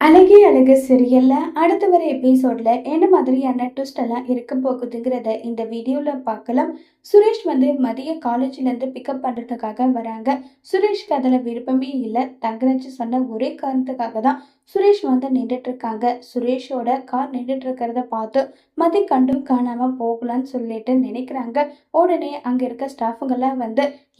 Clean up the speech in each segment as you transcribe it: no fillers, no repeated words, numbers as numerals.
அழகே அழகு சீரியல்ல அடுத்து வர எபிசோட்ல என்ன மாதிரியான ட்விஸ்ட் எல்லாம் இருக்க போகுதுங்கிறத இந்த வீடியோல பார்க்கலாம். சுரேஷ் மதிய காலேஜ்ல இருந்து பிக்கப் பண்றதுக்காக வராங்க. சுரேஷ்க்கு அதுல விருப்பமே இல்லை. தங்கராஜ் சொன்ன ஒரே காரணத்துக்காக தான் சுரேஷ் நின்றுட்டு இருக்காங்க. சுரேஷோட கார் நின்றுட்டு இருக்கிறத பார்த்து மதி கண்டும் காணாம போகலான்னு சொல்லிட்டு நினைக்கிறாங்க. உடனே அங்க இருக்க ஸ்டாஃபுங்கெல்லாம்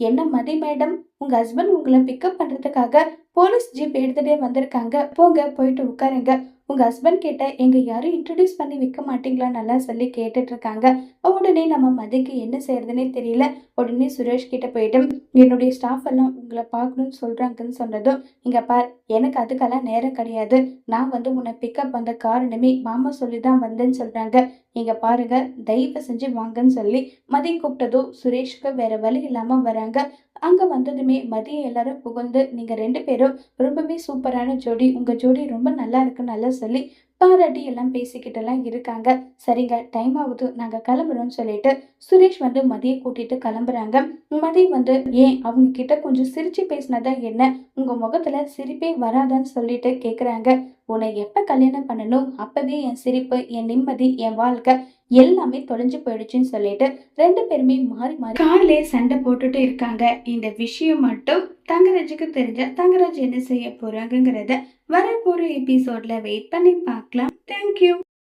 என்ன மதி மேடம், உங்க ஹஸ்பண்ட் உங்களை பிக்கப் பண்றதுக்காக போலீஸ் ஜீப் எடுத்துட்டே வந்திருக்காங்க, போங்க போயிட்டு உட்காருங்க, உங்க ஹஸ்பண்ட் கிட்ட எங்க யாரும் இன்ட்ரடியூஸ் பண்ணி வைக்க மாட்டீங்களா நல்லா சொல்லி கேட்டுட்டு இருக்காங்க. உடனே நம்ம மதிக்கு என்ன செய்யறதுன்னே தெரியல. உடனே சுரேஷ் கிட்ட போயிட்டு என்னுடைய ஸ்டாஃப் எல்லாம் உங்களை பார்க்கணும்னு சொல்றாங்கன்னு சொன்னதும், இங்க பார், எனக்கு அதுக்கெல்லாம் நேரம் கிடையாது. நான் உன்னை பிக்கப் வந்த காரணமே மாமா சொல்லி தான் வந்தேன்னு சொல்றாங்க. இங்க பாருங்க, தயவு செஞ்சு வாங்கன்னு சொல்லி மதி கூப்பிட்டதும் சுரேஷ்க்கு வேற வழி இல்லாம வராங்க. அங்க வந்ததுமே மதியம் எல்லாரும் புகழ்ந்து, நீங்க 2 பேரும் ரொம்பவே சூப்பரான ஜோடி, உங்க ஜோடி ரொம்ப நல்லா இருக்குன்னு நல்லா சொல்லி பாராட்டி எல்லாம் பேசிக்கிட்டு எல்லாம் இருக்காங்க. சரிங்க, டைம் ஆகுது, நாங்க கிளம்புறோம்னு சொல்லிட்டு சுரேஷ் மதியை கூட்டிட்டு கிளம்புறாங்க. மதி ஏன் அவங்க கிட்ட கொஞ்சம் சிரிச்சு பேசினதா என்ன, உங்க முகத்துல சிரிப்பே வராதான்னு சொல்லிட்டு கேக்குறாங்க. உன்னை எப்ப கல்யாணம் பண்ணணும் அப்பவே என் சிரிப்பு, என் நிம்மதி, என் வாழ்க்கை எல்லாமே தொலைஞ்சு போயிடுச்சுன்னு சொல்லிட்டு 2 பேருமே மாறி மாறி கார்லயே சண்டை போட்டுட்டு இருக்காங்க. இந்த விஷயம் மட்டும் தங்கராஜுக்கு தெரிஞ்ச தங்கராஜ் என்ன செய்ய போறாங்கிறத வரப்போற எபிசோட்ல வெயிட் பண்ணி பார்க்கலாம். தேங்க்யூ.